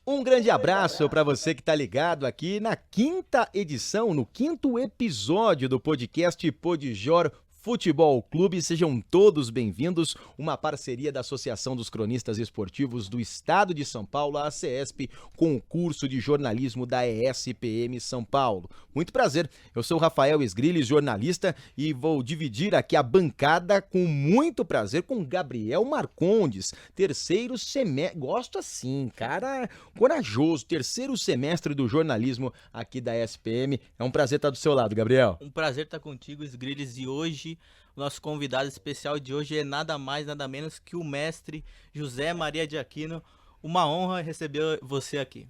Um grande abraço para você que está ligado aqui na quinta edição, no quinto episódio do podcast Podjor Futebol Clube. Sejam todos bem-vindos, uma parceria da Associação dos Cronistas Esportivos do Estado de São Paulo, a ACESP, com o curso de jornalismo da ESPM São Paulo. Muito prazer, eu sou o Rafael Esgrilles, jornalista, e vou dividir aqui a bancada com muito prazer com Gabriel Marcondes, terceiro semestre, gosto assim, cara corajoso, terceiro semestre do jornalismo aqui da ESPM. É um prazer estar do seu lado, Gabriel. Um prazer estar contigo, Esgrilles, e hoje o nosso convidado especial de hoje é nada mais, nada menos que o mestre José Maria de Aquino. Uma honra receber você aqui.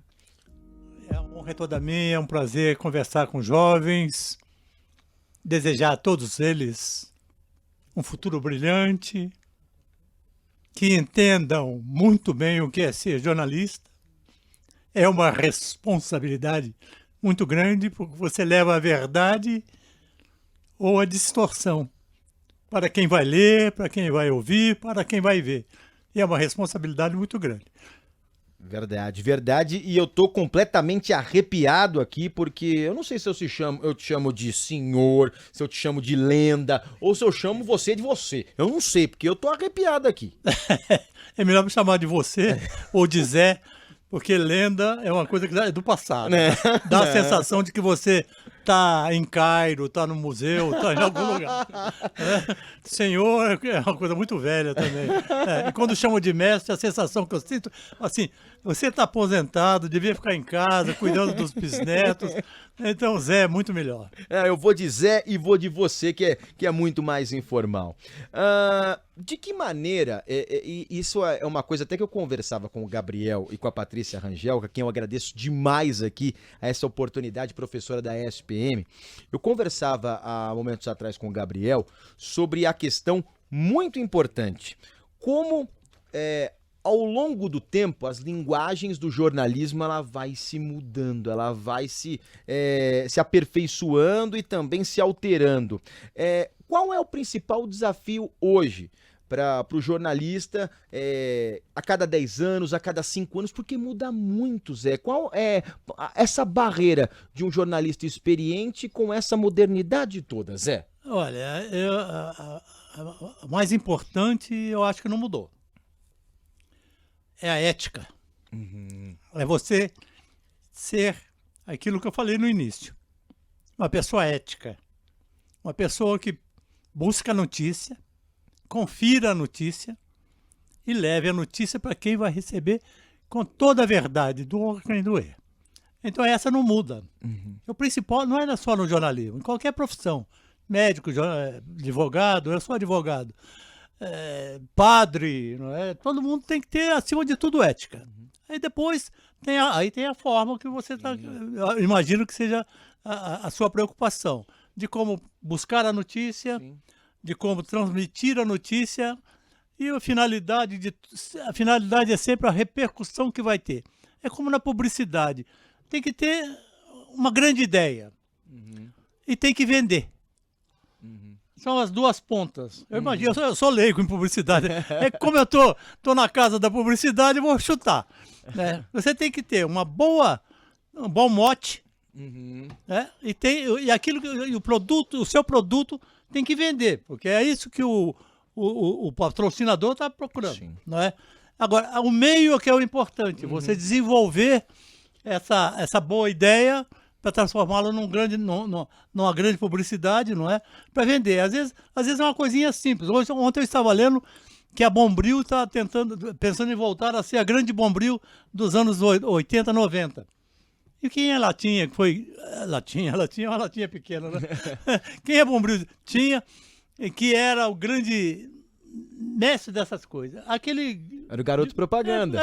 É uma honra toda minha, é um prazer conversar com jovens, desejar a todos eles um futuro brilhante, que entendam muito bem o que é ser jornalista. É uma responsabilidade muito grande, porque você leva a verdade ou a distorção para quem vai ler, para quem vai ouvir, para quem vai ver. E é uma responsabilidade muito grande. Verdade, verdade, e eu tô completamente arrepiado aqui, porque eu não sei se eu te chamo de senhor, se eu te chamo de lenda, ou se eu chamo você de você. Eu não sei, porque eu tô arrepiado aqui. É melhor me chamar de você ou de Zé, porque lenda é uma coisa que é do passado. Dá a sensação de que você tá em Cairo, tá no museu, tá em algum lugar. Senhor é uma coisa muito velha também. E quando chamam de mestre, a sensação que eu sinto, assim, você tá aposentado, devia ficar em casa, cuidando dos bisnetos. Então, Zé é muito melhor. Eu vou de Zé e vou de você, que é muito mais informal. De que maneira, isso é uma coisa até que eu conversava com o Gabriel e com a Patrícia Rangel, a quem eu agradeço demais aqui a essa oportunidade, professora da ESPM. Eu conversava há momentos atrás com o Gabriel sobre a questão muito importante, como ao longo do tempo, as linguagens do jornalismo ela vai se mudando, ela vai se aperfeiçoando e também se alterando. Qual é o principal desafio hoje para o jornalista a cada 10 anos, a cada 5 anos, porque muda muito, Zé? Qual é essa barreira de um jornalista experiente com essa modernidade toda, Zé? Olha, o mais importante eu acho que não mudou. É a ética. É você ser aquilo que eu falei no início. Uma pessoa ética. Uma pessoa que busca a notícia, confira a notícia e leve a notícia para quem vai receber com toda a verdade, do honra e do erro. Então essa não muda. O principal não é só no jornalismo, em qualquer profissão. Médico, advogado, eu sou advogado. Padre, não é? Todo mundo tem que ter, acima de tudo, ética. Aí depois tem a forma que você está. Imagino que seja a sua preocupação de como buscar a notícia, de como transmitir a notícia, e a finalidade é sempre a repercussão que vai ter. É como na publicidade. Tem que ter uma grande ideia e tem que vender. São as duas pontas. Eu imagino, eu sou leigo em publicidade. Como eu tô na casa da publicidade, eu vou chutar. Você tem que ter um bom mote, e aquilo o seu produto tem que vender, porque é isso que o patrocinador está procurando. Não é? Agora, o meio é que é o importante, você desenvolver essa boa ideia para transformá-la numa grande publicidade, não é? Para vender. Às vezes é uma coisinha simples. Ontem eu estava lendo que a Bombril está pensando em voltar a ser a grande Bombril dos anos 80, 90. E quem é Latinha, que foi... Latinha é uma latinha pequena, né? Quem é Bombril? Tinha, que era o grande mestre dessas coisas. Era o garoto propaganda.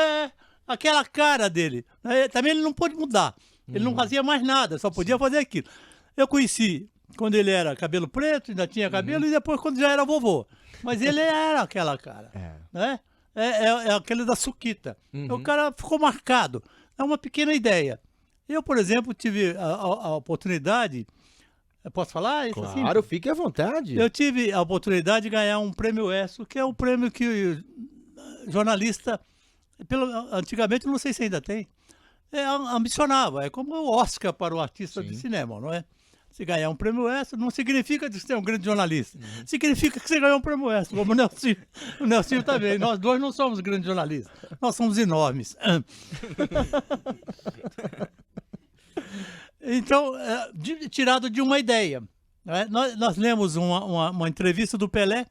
Aquela cara dele. Também ele não pôde mudar. Ele não fazia mais nada, só podia fazer aquilo. Eu conheci quando ele era cabelo preto, ainda tinha cabelo, e depois quando já era vovô. Mas ele era aquela cara. Né? É aquele da suquita. O cara ficou marcado. É uma pequena ideia. Eu, por exemplo, tive a oportunidade... Eu posso falar isso? Claro, assim? Fique à vontade. Eu tive a oportunidade de ganhar um prêmio ESSO, que é o prêmio que jornalista... Antigamente, não sei se ainda tem, ambicionava. É como o Oscar para o artista de cinema, não é? Se ganhar um prêmio extra, não significa que você é um grande jornalista. Significa que você ganhou um prêmio extra, como o Nelsinho também. Nós dois não somos grandes jornalistas, nós somos enormes. Então, tirado de uma ideia. Né? Nós lemos uma entrevista do Pelé,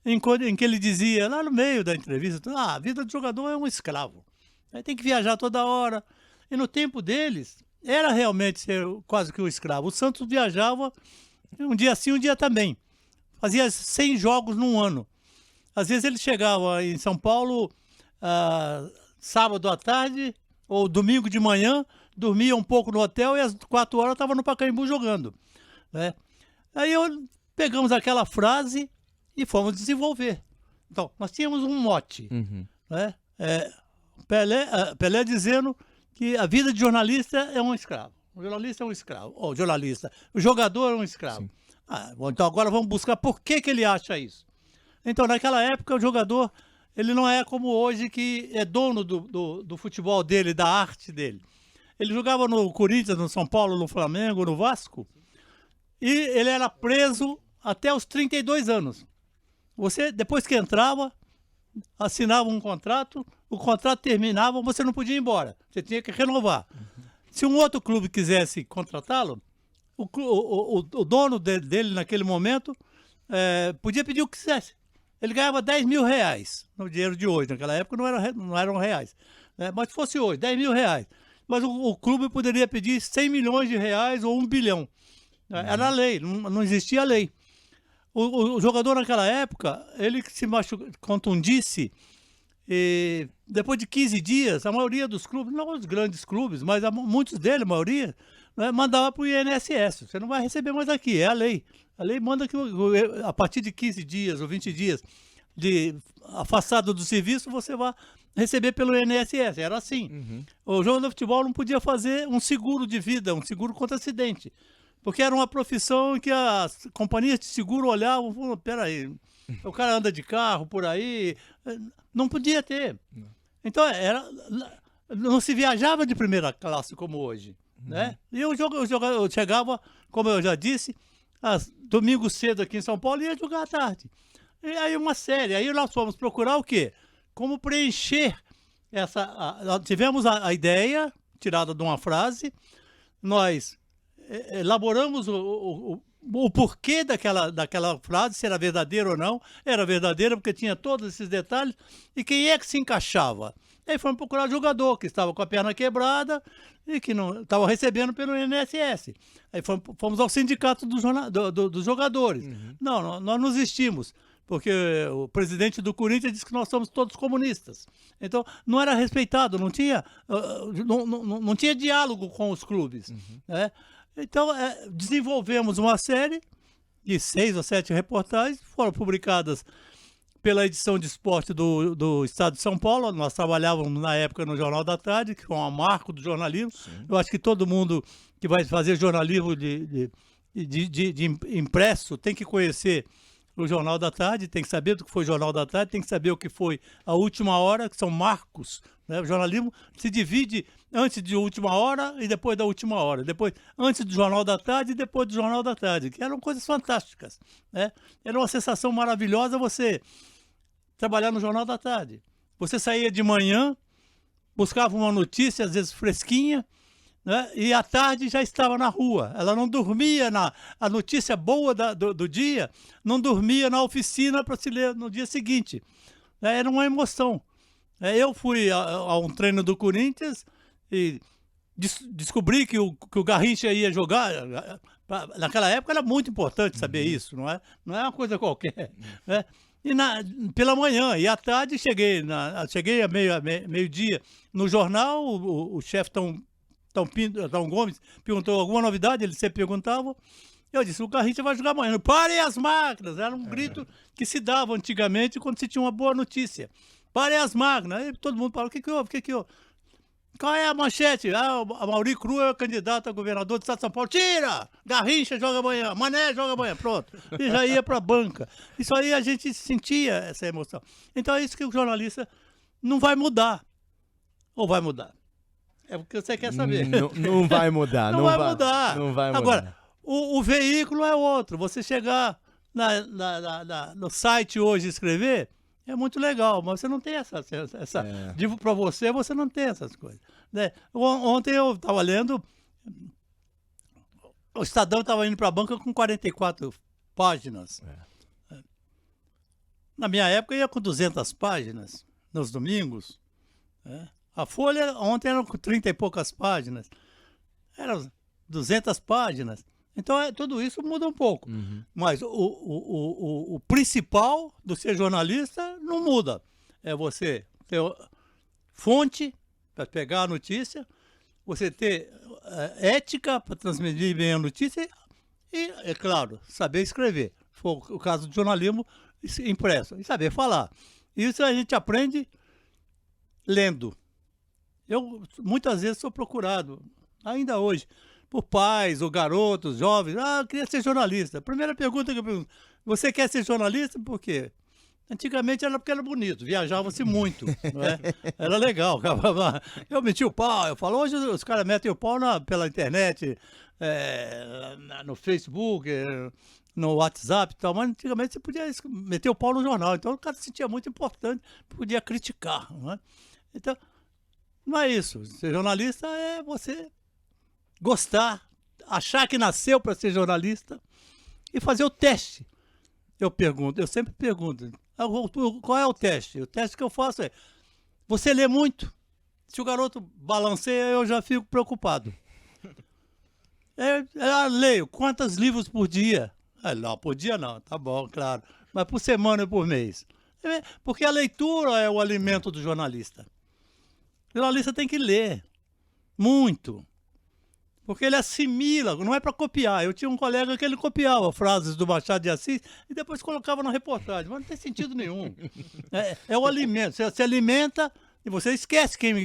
em que ele dizia, lá no meio da entrevista, a vida do jogador é um escravo. Tem que viajar toda hora. E no tempo deles, era realmente ser quase que um escravo. O Santos viajava um dia sim, um dia também. Fazia 100 jogos num ano. Às vezes ele chegava em São Paulo sábado à tarde ou domingo de manhã, dormia um pouco no hotel e às 4 horas estava no Pacaembu jogando. Né? Aí pegamos aquela frase e fomos desenvolver. Então, nós tínhamos um mote. Né? Pelé dizendo que a vida de jornalista é um escravo. O jornalista é um escravo. O jogador é um escravo. Bom, então agora vamos buscar por que ele acha isso. Então, naquela época, o jogador ele não é como hoje, que é dono do futebol dele, da arte dele. Ele jogava no Corinthians, no São Paulo, no Flamengo, no Vasco, e ele era preso até os 32 anos. Você, depois que entrava, assinava um contrato, o contrato terminava, você não podia ir embora, você tinha que renovar. Se um outro clube quisesse contratá-lo, o dono dele naquele momento podia pedir o que quisesse. Ele ganhava 10 mil reais no dinheiro de hoje, naquela época não eram reais, né? Mas se fosse hoje, 10 mil reais. Mas o clube poderia pedir 100 milhões de reais ou 1 bilhão. Era a lei, não existia a lei. O jogador naquela época, ele se contundisse, e depois de 15 dias, a maioria dos clubes, não os grandes clubes, mas muitos deles, a maioria, né, mandava para o INSS. Você não vai receber mais aqui, é a lei. A lei manda que a partir de 15 dias ou 20 dias de afastado do serviço, você vai receber pelo INSS. Era assim. O jogador de futebol não podia fazer um seguro de vida, um seguro contra acidente. Porque era uma profissão em que as companhias de seguro olhavam e falavam, peraí, o cara anda de carro por aí, não podia ter. Então, não se viajava de primeira classe como hoje. Né? E eu chegava, como eu já disse, domingo cedo aqui em São Paulo e ia jogar à tarde. E aí uma série, aí nós fomos procurar o quê? Como preencher nós tivemos a ideia, tirada de uma frase, nós elaboramos o porquê daquela frase, se era verdadeira ou não. Era verdadeira porque tinha todos esses detalhes. E quem é que se encaixava? Aí fomos procurar jogador que estava com a perna quebrada e que não estava recebendo pelo INSS. Aí fomos ao sindicato dos jogadores. Não, nós não existimos, porque o presidente do Corinthians disse que nós somos todos comunistas. Então, não era respeitado, não tinha diálogo com os clubes. Né? Então, desenvolvemos uma série de 6 ou 7 reportagens, foram publicadas pela edição de esporte do Estado de São Paulo. Nós trabalhávamos na época no Jornal da Tarde, que foi um marco do jornalismo. Eu acho que todo mundo que vai fazer jornalismo de impresso tem que conhecer o Jornal da Tarde, tem que saber do que foi o Jornal da Tarde, tem que saber o que foi a Última Hora, que são marcos. Né? O jornalismo se divide antes de Última Hora e depois da Última Hora. Depois, antes do Jornal da Tarde e depois do Jornal da Tarde, que eram coisas fantásticas. Né? Era uma sensação maravilhosa você trabalhar no Jornal da Tarde. Você saía de manhã, buscava uma notícia, às vezes fresquinha, né? E à tarde já estava na rua. Ela não dormia a notícia boa do dia, não dormia na oficina para se ler no dia seguinte. Era uma emoção. Eu fui a um treino do Corinthians e descobri que o Garrincha ia jogar. Naquela época era muito importante saber isso, não é uma coisa qualquer. Né? E pela manhã e à tarde cheguei a meio-dia no jornal. O chefe Tom Gomes perguntou alguma novidade, ele sempre perguntava. Eu disse, o Garrincha vai jogar amanhã. Parem as máquinas! Era um grito que se dava antigamente quando se tinha uma boa notícia. Parem as máquinas! Aí todo mundo falou, o que que houve? Qual é a manchete? A Mauri Cruz é candidato a governador do estado de São Paulo. Tira! Garrincha joga amanhã, Mané joga amanhã, pronto. E já ia para a banca. Isso aí a gente sentia essa emoção. Então é isso que o jornalista não vai mudar. Ou vai mudar? É porque você quer saber. Não vai mudar. Não vai mudar. Não vai mudar. Agora, o veículo é outro. Você chegar no site hoje e escrever, é muito legal, mas você não tem essa digo para você não tem essas coisas. Né? Ontem eu estava lendo, o Estadão estava indo para a banca com 44 páginas. Na minha época ia com 200 páginas, nos domingos. A Folha ontem era com 30 e poucas páginas. Eram 200 páginas. Então, tudo isso muda um pouco. Mas o principal do ser jornalista não muda. É você ter fonte para pegar a notícia, você ter ética para transmitir bem a notícia e, é claro, saber escrever. Foi o caso do jornalismo impresso. E saber falar. Isso a gente aprende lendo. Eu, muitas vezes, sou procurado, ainda hoje, por pais ou garotos, jovens. Eu queria ser jornalista. A primeira pergunta que eu pergunto, você quer ser jornalista? Por quê? Antigamente era porque era bonito, viajava-se muito, não é? Era legal. Eu meti o pau, eu falo, hoje os caras metem o pau pela internet, no Facebook, no WhatsApp e tal, mas antigamente você podia meter o pau no jornal, então o cara se sentia muito importante, podia criticar, não é? Então, não é isso. Ser jornalista é você gostar, achar que nasceu para ser jornalista e fazer o teste. Eu sempre pergunto, qual é o teste? O teste que eu faço é, você lê muito? Se o garoto balanceia, eu já fico preocupado. Leio, quantos livros por dia? Não, por dia não, tá bom, claro. Mas por semana e por mês. Porque a leitura é o alimento do jornalista. O jornalista tem que ler muito. Porque ele assimila, não é para copiar. Eu tinha um colega que ele copiava frases do Machado de Assis e depois colocava na reportagem. Mas não tem sentido nenhum. É o alimento. Você se alimenta e você esquece quem...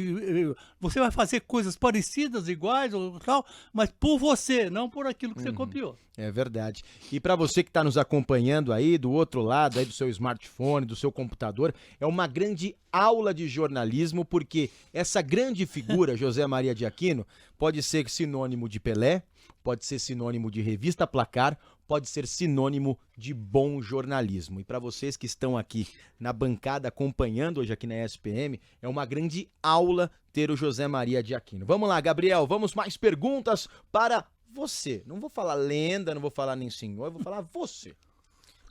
Você vai fazer coisas parecidas, iguais, ou tal, mas por você, não por aquilo que você copiou. É verdade. E para você que está nos acompanhando aí do outro lado, aí do seu smartphone, do seu computador, é uma grande aula de jornalismo, porque essa grande figura, José Maria de Aquino, pode ser sinônimo de Pelé, pode ser sinônimo de revista Placar, pode ser sinônimo de bom jornalismo. E para vocês que estão aqui na bancada acompanhando hoje aqui na ESPM, é uma grande aula ter o José Maria de Aquino. Vamos lá, Gabriel, vamos mais perguntas para você. Não vou falar lenda, não vou falar nem senhor, eu vou falar você.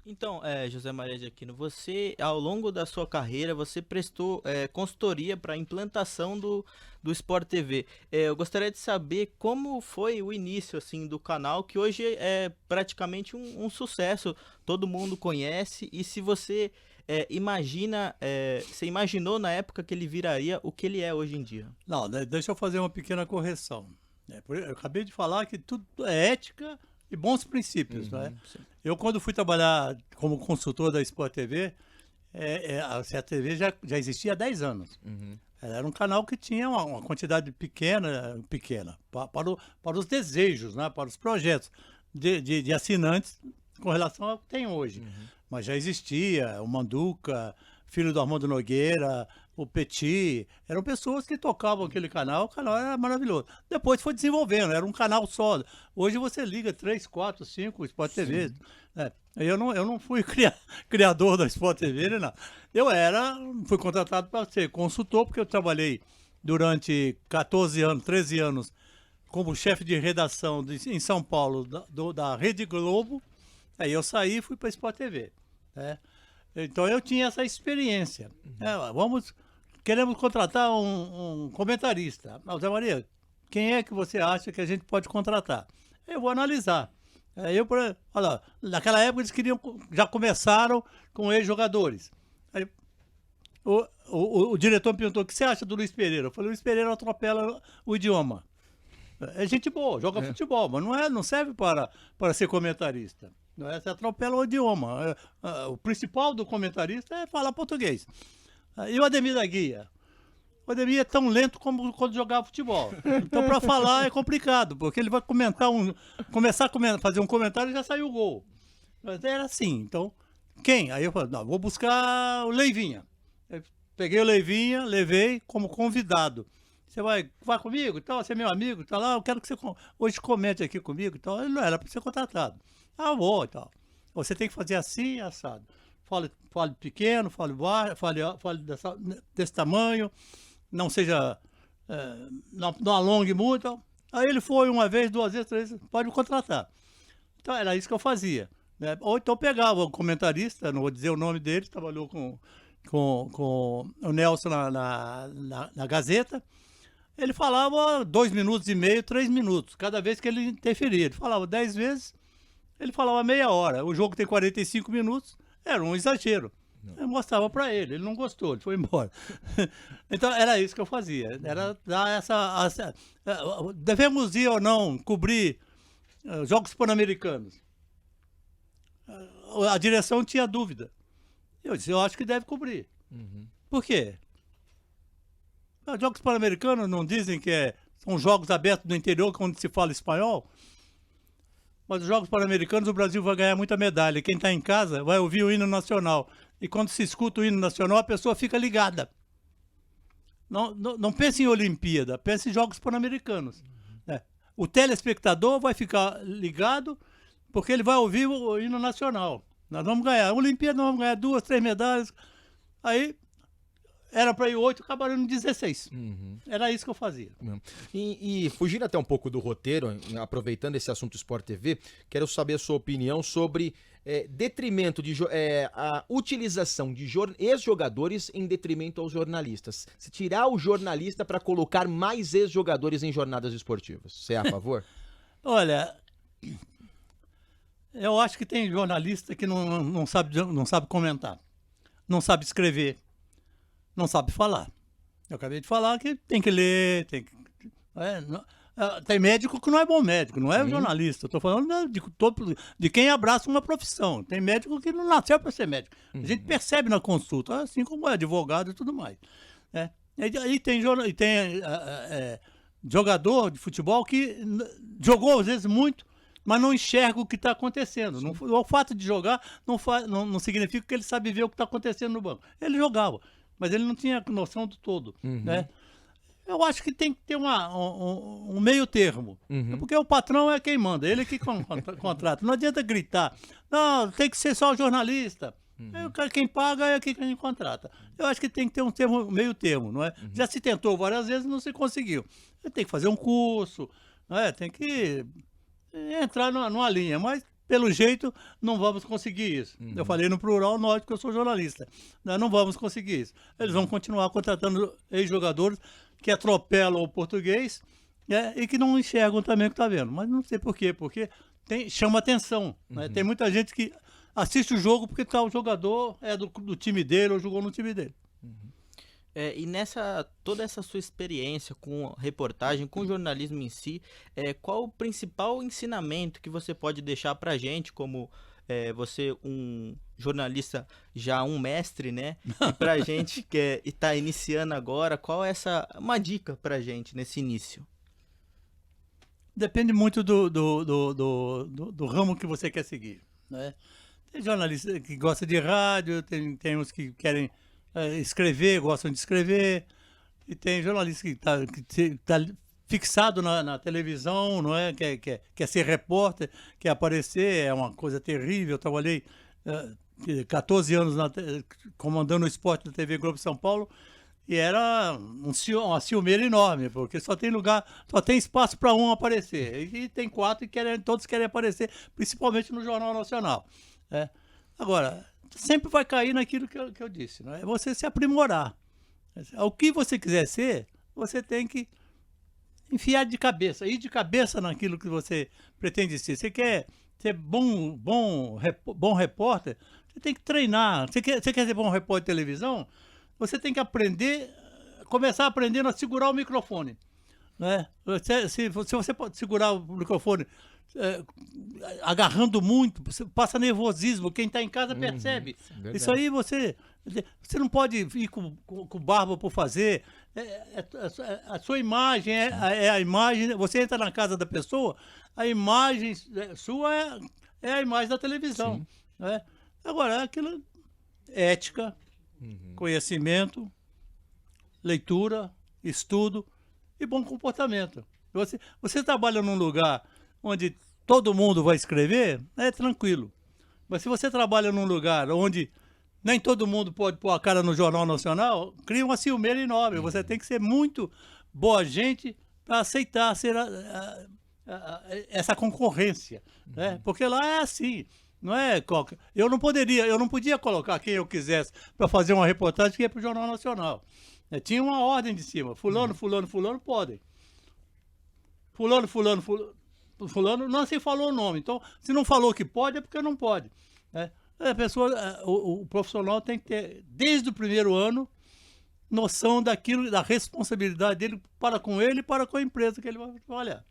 Então, José Maria de Aquino, você, ao longo da sua carreira, você prestou consultoria para a implantação do Sport TV. Eu gostaria de saber como foi o início assim, do canal, que hoje é praticamente um sucesso, todo mundo conhece, e se você você imaginou na época que ele viraria o que ele é hoje em dia? Não, deixa eu fazer uma pequena correção. Eu acabei de falar que tudo é ética e bons princípios, não é? Sim. Eu, quando fui trabalhar como consultor da Sport TV, a Sport TV já existia há 10 anos. Era um canal que tinha uma quantidade pequena para os desejos, né? Para os projetos de assinantes com relação ao que tem hoje. Mas já existia o Manduca, filho do Armando Nogueira, o Petit, eram pessoas que tocavam aquele canal, o canal era maravilhoso. Depois foi desenvolvendo, era um canal só. Hoje você liga 3, 4, 5 Sport TV. Eu não fui criador da Sport TV, não. Fui contratado para ser consultor, porque eu trabalhei durante 13 anos como chefe de redação em São Paulo da Rede Globo. Aí eu saí e fui para a Sport TV. Então eu tinha essa experiência. Queremos contratar um comentarista. Zé Maria, quem é que você acha que a gente pode contratar? Eu vou analisar. Olha, naquela época eles já começaram com ex-jogadores. Aí, o diretor me perguntou, o que você acha do Luiz Pereira? Eu falei, o Luiz Pereira atropela o idioma. É gente boa, joga futebol, mas não serve para ser comentarista. Você atropela o idioma. O principal do comentarista é falar português. E o Ademir da Guia? O Ademir é tão lento como quando jogava futebol. Então, para falar é complicado, porque ele vai começar a fazer um comentário e já saiu o gol. Mas era assim. Então, quem? Aí eu falei, não, vou buscar o Leivinha. Eu peguei o Leivinha, levei como convidado. Você vai comigo? Então, você é meu amigo? Tá lá, eu quero que você hoje comente aqui comigo. Então, ele não era para ser contratado. Ah, vou e tal. Você tem que fazer assim, assado. Fale pequeno, fale baixo, fale desse tamanho, não seja, não alongue muito. Aí ele foi uma vez, 2 vezes, 3 vezes, pode me contratar. Então era isso que eu fazia, né? Ou então pegava o comentarista, não vou dizer o nome dele, trabalhou com o Nelson na Gazeta. Ele falava 2 minutos e meio, 3 minutos, cada vez que ele interferia. Ele falava 10 vezes, ele falava meia hora. O jogo tem 45 minutos, era um exagero. Eu mostrava para ele, ele não gostou, ele foi embora. Então era isso que eu fazia, era dar devemos ir ou não cobrir Jogos Pan-Americanos. A direção tinha dúvida. Eu disse, eu acho que deve cobrir. Por quê? Os Jogos Pan-Americanos não dizem que são jogos abertos no interior, onde se fala espanhol? Mas os Jogos Pan-Americanos o Brasil vai ganhar muita medalha. Quem está em casa vai ouvir o hino nacional. E quando se escuta o hino nacional, a pessoa fica ligada. Não pense em Olimpíada, pense em Jogos Pan-Americanos. O telespectador vai ficar ligado porque ele vai ouvir o hino nacional. Nós vamos ganhar. A Olimpíada nós vamos ganhar 2, 3 medalhas. Aí era para ir 8, acabaram em 16. Era isso que eu fazia. E fugindo até um pouco do roteiro, aproveitando esse assunto Sport TV, quero saber a sua opinião sobre detrimento a utilização de ex-jogadores em detrimento aos jornalistas. Se tirar o jornalista para colocar mais ex-jogadores em jornadas esportivas, você é a favor? Olha, eu acho que tem jornalista que não sabe comentar, não sabe escrever, não sabe falar. Eu acabei de falar que tem que ler, tem médico que não é bom médico, não é jornalista. Estou falando de quem abraça uma profissão. Tem médico que não nasceu para ser médico. A gente percebe na consulta, assim como é advogado e tudo mais. E tem jogador de futebol que jogou às vezes muito, mas não enxerga o que está acontecendo. O fato de jogar não significa que ele sabe ver o que está acontecendo no banco. Ele jogava, mas ele não tinha noção do todo, né? Eu acho que tem que ter um meio termo. Porque o patrão é quem manda, ele que contrata. Não adianta gritar, não, tem que ser só o jornalista. Quem paga é quem contrata. Eu acho que tem que ter um meio termo, não é? Já se tentou várias vezes, não se conseguiu. Tem que fazer um curso, não é? Tem que entrar numa linha, mas pelo jeito não vamos conseguir isso. Eu falei no plural norte que eu sou jornalista. Nós não vamos conseguir isso. Eles vão continuar contratando ex-jogadores que atropelam o português, e que não enxergam também o que está vendo. Mas não sei por quê, porque chama atenção. Né? Tem muita gente que assiste o jogo porque o jogador é do time dele ou jogou no time dele. E toda essa sua experiência com reportagem, com jornalismo em si, qual o principal ensinamento que você pode deixar para a gente, como você um jornalista já um mestre, né? E pra gente que está iniciando agora, qual é uma dica pra gente nesse início? Depende muito do ramo que você quer seguir, né? Tem jornalista que gosta de rádio, tem uns que querem escrever, gostam de escrever, e tem jornalista que tá fixado na televisão, não é? Quer ser repórter, quer aparecer, é uma coisa terrível. Eu trabalhei 14 anos comandando o esporte da TV Globo São Paulo, e era uma ciumeira enorme, porque só tem espaço para um aparecer, e tem 4 e todos querem aparecer, principalmente no Jornal Nacional. Agora, sempre vai cair naquilo que eu disse, não é? Você se aprimorar. O que você quiser ser, você tem que enfiar de cabeça, ir de cabeça naquilo que você pretende ser. Você quer ser bom repórter, você tem que treinar. Você quer ser bom repórter de televisão, você tem que começar aprendendo a segurar o microfone. Né? Se você pode segurar o microfone agarrando muito, você passa nervosismo, quem está em casa percebe. Isso aí você não pode ir com barba por fazer. A sua imagem é a imagem. Você entra na casa da pessoa, a imagem sua é a imagem da televisão. Né? Agora, aquilo ética, conhecimento, leitura, estudo, e bom comportamento. Você trabalha num lugar onde todo mundo vai escrever, é tranquilo. Mas se você trabalha num lugar onde nem todo mundo pode pôr a cara no Jornal Nacional, cria uma ciumeira enorme. Você tem que ser muito boa gente para aceitar ser essa concorrência, né? Porque lá é assim, não é qualquer... Eu não podia colocar quem eu quisesse para fazer uma reportagem que ia para o Jornal Nacional. Tinha uma ordem de cima, fulano podem. Fulano, não se falou o nome. Então, se não falou que pode, é porque não pode, né? A pessoa, o profissional tem que ter, desde o primeiro ano, noção daquilo, da responsabilidade dele para com ele e para com a empresa que ele vai trabalhar.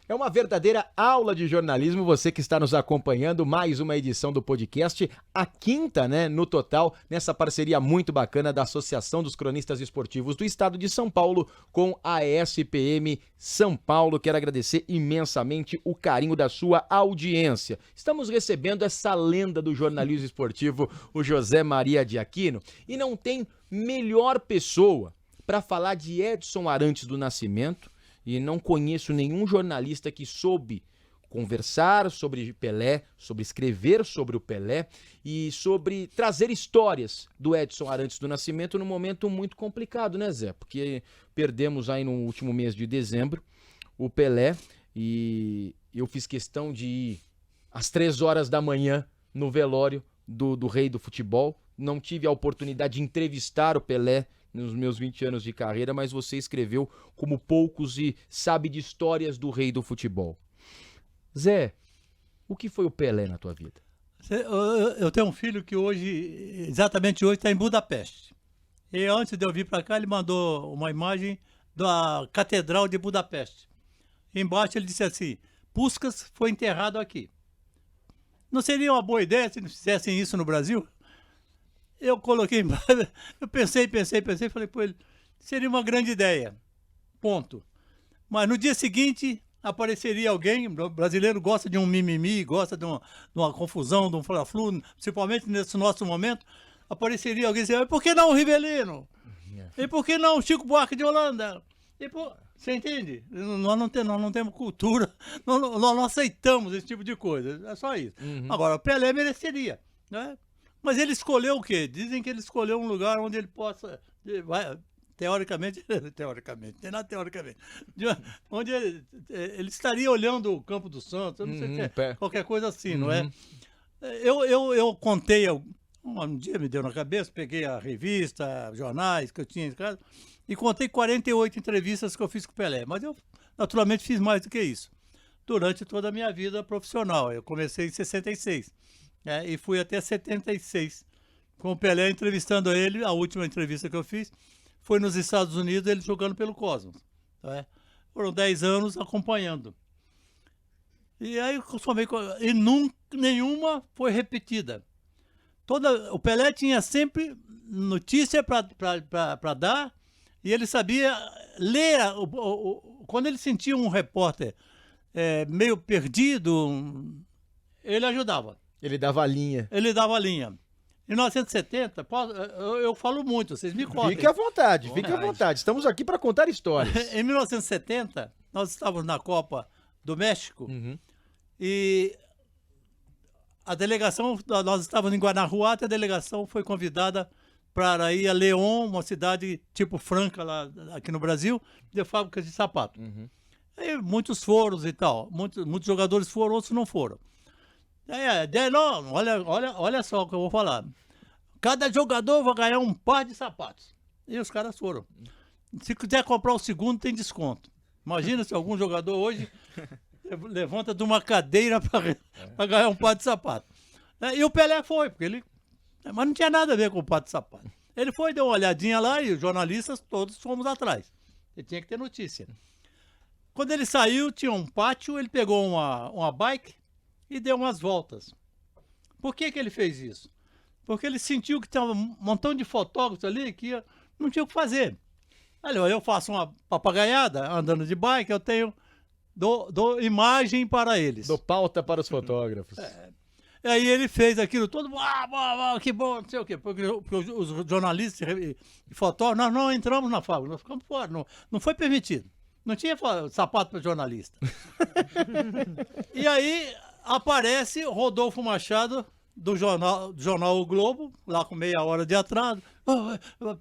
É uma verdadeira aula de jornalismo, você que está nos acompanhando, mais uma edição do podcast, a quinta, né, no total, nessa parceria muito bacana da Associação dos Cronistas Esportivos do Estado de São Paulo com a ESPM São Paulo. Quero agradecer imensamente o carinho da sua audiência. Estamos recebendo essa lenda do jornalismo esportivo, o José Maria de Aquino, e não tem melhor pessoa para falar de Edson Arantes do Nascimento. E não conheço nenhum jornalista que soube conversar sobre Pelé, sobre escrever sobre o Pelé e sobre trazer histórias do Edson Arantes do Nascimento num momento muito complicado, né, Zé? Porque perdemos aí no último mês de dezembro o Pelé e eu fiz questão de ir às 3 horas da manhã no velório do rei do futebol. Não tive a oportunidade de entrevistar o Pelé nos meus 20 anos de carreira, mas você escreveu como poucos e sabe de histórias do rei do futebol. Zé, o que foi o Pelé na tua vida? Eu tenho um filho que exatamente hoje, está em Budapeste. E antes de eu vir para cá, ele mandou uma imagem da Catedral de Budapeste. Embaixo ele disse assim: Puskás foi enterrado aqui. Não seria uma boa ideia se eles fizessem isso no Brasil? Eu coloquei embaixo, eu pensei, falei para ele, seria uma grande ideia, ponto. Mas no dia seguinte apareceria alguém, o brasileiro gosta de um mimimi, gosta de uma confusão, de um fla-flu, principalmente nesse nosso momento, apareceria alguém dizendo, por que não o Rivelino? E por que não o Chico Buarque de Holanda? Você entende? Nós não temos cultura, nós não aceitamos esse tipo de coisa, é só isso. Agora, o Pelé mereceria, né? Mas ele escolheu o quê? Dizem que ele escolheu um lugar onde ele possa, teoricamente, tem nada teoricamente, onde ele estaria olhando o Campo do Santos, eu não sei se é qualquer coisa assim, não é? Eu contei, um dia me deu na cabeça, peguei a revista, jornais que eu tinha em casa, e contei 48 entrevistas que eu fiz com o Pelé, mas eu naturalmente fiz mais do que isso, durante toda a minha vida profissional. Eu comecei em 66. E fui até 76, com o Pelé entrevistando ele. A última entrevista que eu fiz foi nos Estados Unidos, ele jogando pelo Cosmos. Foram 10 anos acompanhando. E aí nenhuma foi repetida. O Pelé tinha sempre notícia para dar, e ele sabia ler. Quando ele sentia um repórter meio perdido, ele ajudava. Ele dava a linha. Em 1970, eu falo muito, vocês me contem. Fique à vontade. Estamos aqui para contar histórias. Em 1970, nós estávamos na Copa do México e a delegação, nós estávamos em Guanajuato, a delegação foi convidada para ir a León, uma cidade tipo Franca, lá aqui no Brasil, de fábricas de sapato. Aí, muitos foram e tal, muitos jogadores foram, outros não foram. Não, olha só o que eu vou falar. Cada jogador vai ganhar um par de sapatos. E os caras foram. Se quiser comprar o segundo, tem desconto. Imagina se algum jogador hoje levanta de uma cadeira para ganhar um par de sapato. E o Pelé foi, mas não tinha nada a ver com o par de sapato. Ele foi, deu uma olhadinha lá e os jornalistas todos fomos atrás. Ele tinha que ter notícia. Quando ele saiu, tinha um pátio, ele pegou uma bike e deu umas voltas. Por que ele fez isso? Porque ele sentiu que tinha um montão de fotógrafos ali que não tinha o que fazer. Olha, eu faço uma papagaiada andando de bike, dou imagem para eles. Dou pauta para os fotógrafos. E aí ele fez aquilo todo, que bom, não sei o quê. Porque os jornalistas e fotógrafos, nós não entramos na fábrica, nós ficamos fora, não foi permitido. Não tinha sapato para jornalista. E aí aparece Rodolfo Machado, do jornal O Globo, lá com meia hora de atraso,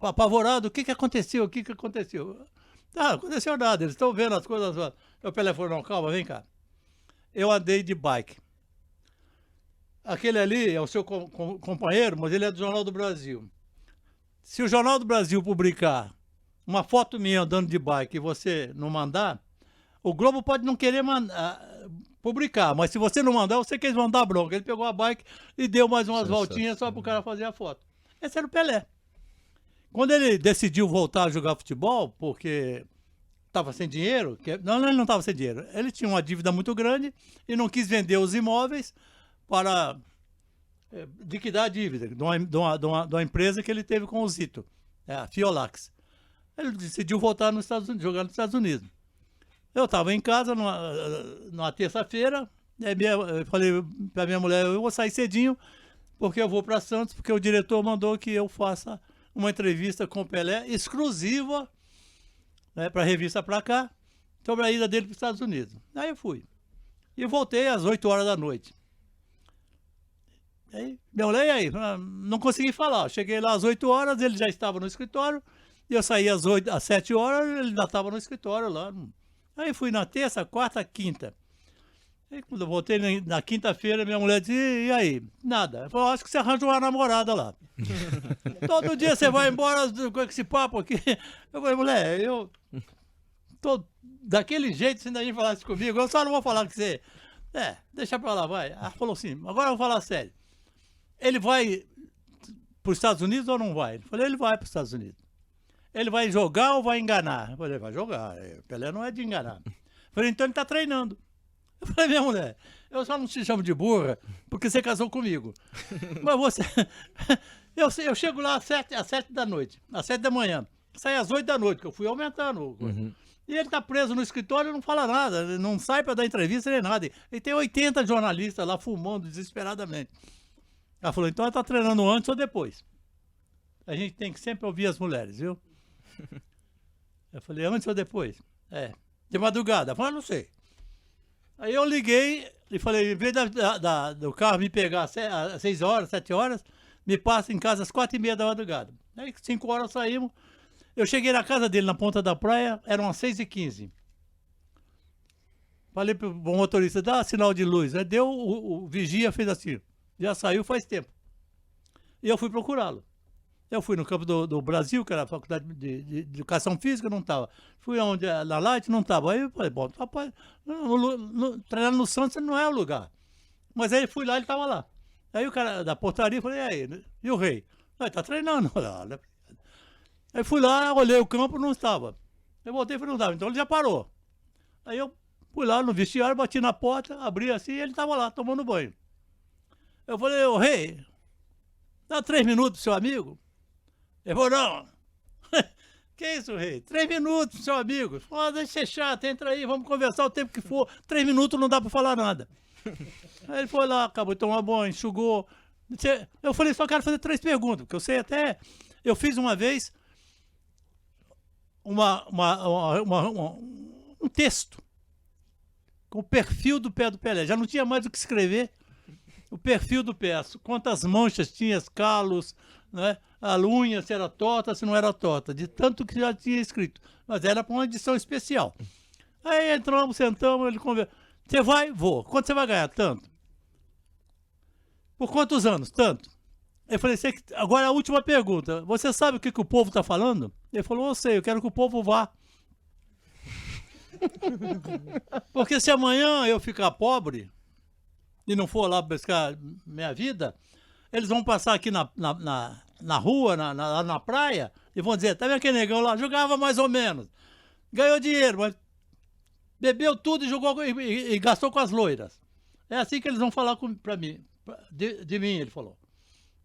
apavorado, o que aconteceu? Não aconteceu nada, eles estão vendo as coisas. O Pelé falou, não, calma, vem cá. Eu andei de bike. Aquele ali é o seu companheiro, mas ele é do Jornal do Brasil. Se o Jornal do Brasil publicar uma foto minha andando de bike e você não mandar, o Globo pode não querer publicar, mas se você não mandar, você quer mandar bronca. Ele pegou a bike e deu mais umas voltinhas só pro cara fazer a foto. Esse era o Pelé. Quando ele decidiu voltar a jogar futebol, porque estava sem dinheiro, ele não estava sem dinheiro, ele tinha uma dívida muito grande e não quis vender os imóveis para liquidar a dívida de uma empresa que ele teve com o Zito, a Fiolax. Ele decidiu voltar nos Estados Unidos, jogar nos Estados Unidos. Eu estava em casa numa terça-feira, eu falei para minha mulher, eu vou sair cedinho, porque eu vou para Santos, porque o diretor mandou que eu faça uma entrevista com o Pelé, exclusiva, né, para a revista Pra Cá, sobre a ida dele para os Estados Unidos. Aí eu fui. E voltei às 8 horas da noite. Aí, minha mulher, e aí? Não consegui falar. Cheguei lá às 8 horas, ele já estava no escritório, e eu saí às 7 horas, ele ainda estava no escritório lá. Aí fui na terça, quarta, quinta. Aí quando eu voltei na quinta-feira, minha mulher disse, e aí? Nada. Eu falei, acho que você arranja uma namorada lá. Todo dia você vai embora com esse papo aqui. Eu falei, mulher, eu tô daquele jeito, se ainda a gente falasse comigo, eu só não vou falar com você. Deixa pra lá, vai. Ela falou assim, agora eu vou falar sério. Ele vai para os Estados Unidos ou não vai? Eu falei, ele vai para os Estados Unidos. Ele vai jogar ou vai enganar? Eu falei, vai jogar. Pelé não é de enganar. Eu falei, então ele está treinando. Eu falei, minha mulher, eu só não te chamo de burra porque você casou comigo. Mas você... eu chego lá às 7 da noite, às 7 da manhã. Saí às 8 da noite, que eu fui aumentando. E ele está preso no escritório e não fala nada. Ele não sai para dar entrevista nem nada. E tem 80 jornalistas lá fumando desesperadamente. Ela falou, então ela está treinando antes ou depois? A gente tem que sempre ouvir as mulheres, viu? Eu falei, antes ou depois? De madrugada. Ela falou, não sei. Aí eu liguei e falei, em vez do carro me pegar às 6 horas, 7 horas, me passa em casa às 4h30 da madrugada. Aí 5 horas saímos. Eu cheguei na casa dele, na ponta da praia, eram as 6h15. Falei pro bom motorista, dá sinal de luz. Aí deu, o vigia fez assim, já saiu faz tempo. E eu fui procurá-lo. Eu fui no campo do Brasil, que era a faculdade de educação física, não estava. Fui onde, na Light, não estava. Aí eu falei, bom, rapaz, treinar no Santos não é o lugar. Mas aí fui lá, ele estava lá. Aí o cara da portaria, falei, e aí, e o rei? Ele está treinando. Aí fui lá, olhei o campo, não estava. Eu voltei e falei, não estava. Então ele já parou. Aí eu fui lá no vestiário, bati na porta, abri assim, e ele estava lá, tomando banho. Eu falei, ô rei, dá 3 minutos pro seu amigo? Ele falou, não. Que isso, rei? 3 minutos, seu amigo. Falei, deixa ser chato, entra aí, vamos conversar o tempo que for. 3 minutos não dá pra falar nada. Aí ele foi lá, acabou de tomar banho, enxugou. Eu falei, só quero fazer 3 perguntas, porque eu sei até... Eu fiz uma vez um texto com o perfil do pé do Pelé. Já não tinha mais o que escrever. O perfil do pé, quantas manchas tinha, calos, né? A unha, se era torta, se não era torta, de tanto que já tinha escrito. Mas era para uma edição especial. Aí entramos, sentamos, ele conversou. Você vai? Vou. Quanto você vai ganhar? Tanto. Por quantos anos? Tanto. Eu falei, agora a última pergunta. Você sabe o que o povo está falando? Ele falou, eu sei, eu quero que o povo vá. Porque se amanhã eu ficar pobre e não for lá buscar minha vida, eles vão passar aqui na rua, na praia, e vão dizer, tá vendo aquele negão lá? Jogava mais ou menos. Ganhou dinheiro, mas bebeu tudo e jogou e gastou com as loiras. É assim que eles vão falar pra mim, de mim, ele falou.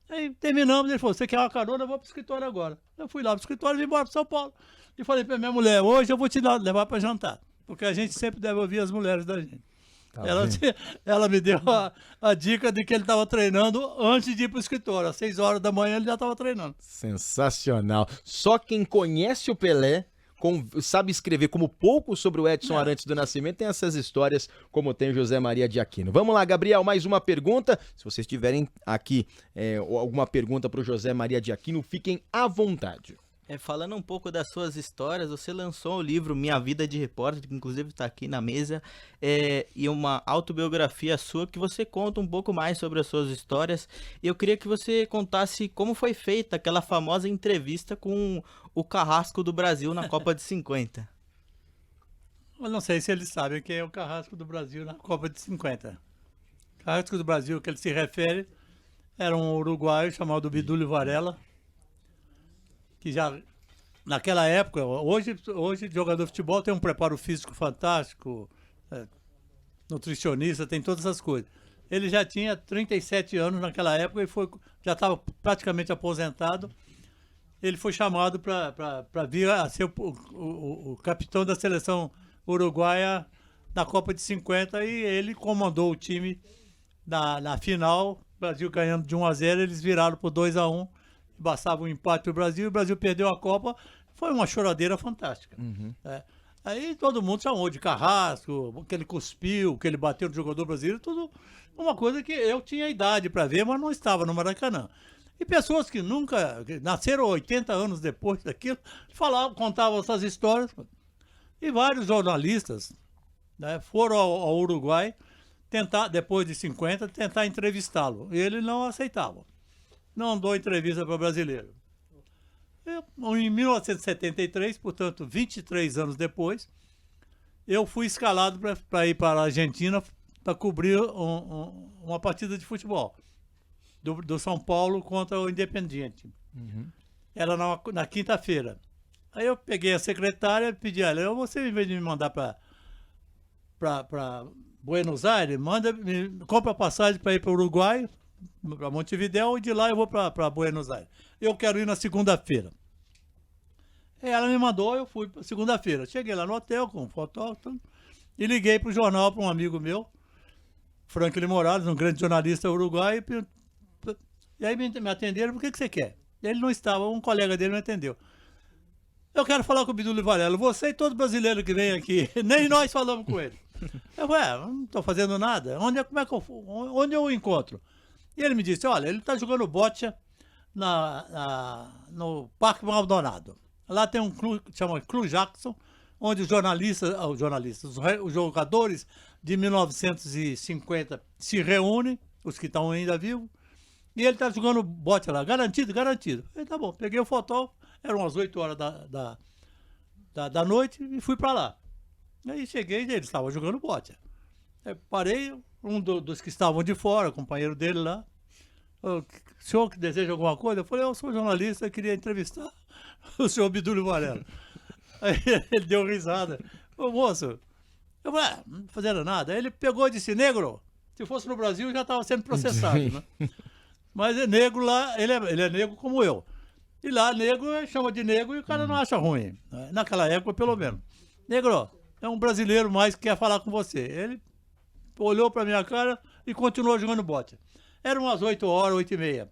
Aí terminamos, ele falou, você quer uma carona? Eu vou pro escritório agora. Eu fui lá pro escritório e vim embora pro São Paulo. E falei pra minha mulher, hoje eu vou te levar pra jantar. Porque a gente sempre deve ouvir as mulheres da gente. Tá, ela me deu a dica de que ele estava treinando antes de ir para o escritório. Às 6 horas da manhã ele já estava treinando. Sensacional. Só quem conhece o Pelé sabe escrever como pouco sobre o Edson Arantes do Nascimento, tem essas histórias como tem o José Maria de Aquino. Vamos lá, Gabriel, mais uma pergunta. Se vocês tiverem aqui alguma pergunta para o José Maria de Aquino, fiquem à vontade. Falando um pouco das suas histórias, você lançou o livro Minha Vida de Repórter, que inclusive está aqui na mesa, e uma autobiografia sua que você conta um pouco mais sobre as suas histórias. E eu queria que você contasse como foi feita aquela famosa entrevista com o Carrasco do Brasil na Copa de 50. Eu não sei se eles sabem quem é o Carrasco do Brasil na Copa de 50. Carrasco do Brasil, que ele se refere, era um uruguaio chamado Bidúlio Varela, que já, naquela época, hoje jogador de futebol tem um preparo físico fantástico, nutricionista, tem todas essas coisas. Ele já tinha 37 anos naquela época e já estava praticamente aposentado. Ele foi chamado para vir a ser o capitão da seleção uruguaia na Copa de 50 e ele comandou o time na final, o Brasil ganhando de 1-0, eles viraram por 2-1. Bastava um empate para o Brasil perdeu a Copa, foi uma choradeira fantástica. Aí todo mundo chamou de Carrasco, que ele cuspiu, que ele bateu no jogador brasileiro, tudo uma coisa que eu tinha idade para ver, mas não estava no Maracanã. E pessoas que nasceram 80 anos depois daquilo, contavam essas histórias. E vários jornalistas, né, foram ao Uruguai tentar, depois de 50, tentar entrevistá-lo. E ele não aceitava. Não dou entrevista para brasileiro. Em 1973, portanto, 23 anos depois, eu fui escalado para ir para a Argentina para cobrir uma partida de futebol do São Paulo contra o Independiente. Era na quinta-feira. Aí eu peguei a secretária e pedi a ela, você, em vez de me mandar para Buenos Aires, compra a passagem para ir para o Uruguai, para Montevidéu, e de lá eu vou para Buenos Aires. Eu quero ir na segunda-feira. Ela me mandou, eu fui para segunda-feira. Cheguei lá no hotel com um fotógrafo e liguei para o jornal para um amigo meu, Franklin Morales, um grande jornalista uruguaio, e aí me atenderam, por que você quer? Ele não estava, um colega dele me atendeu. Eu quero falar com o Bidúlio Varela, você e todo brasileiro que vem aqui, nem nós falamos com ele. Eu falei, não estou fazendo nada, onde eu o encontro? E ele me disse, olha, ele está jogando bocha no Parque Maldonado. Lá tem um clube que chama Clube Jackson, onde os jogadores de 1950 se reúnem, os que estão ainda vivos, e ele está jogando bocha lá, garantido. Eu falei, tá bom, peguei o fotógrafo, eram umas 8 horas da noite e fui para lá. Aí cheguei e ele estava jogando bocha. Aí parei, um dos que estavam de fora, companheiro dele lá, o senhor que deseja alguma coisa? Eu falei, eu sou jornalista, eu queria entrevistar o senhor Bidúlio Varela. Aí ele deu risada. Ô moço, eu falei, não fazendo nada. Aí ele pegou e disse, negro, se fosse no Brasil já estava sendo processado, né? Mas é negro lá, ele é negro como eu. E lá, negro, chama de negro e o cara não acha ruim. Né? Naquela época, pelo menos. Negro, é um brasileiro mais que quer falar com você. Ele olhou para minha cara e continuou jogando bocha. Eram umas 8 horas, 8h30.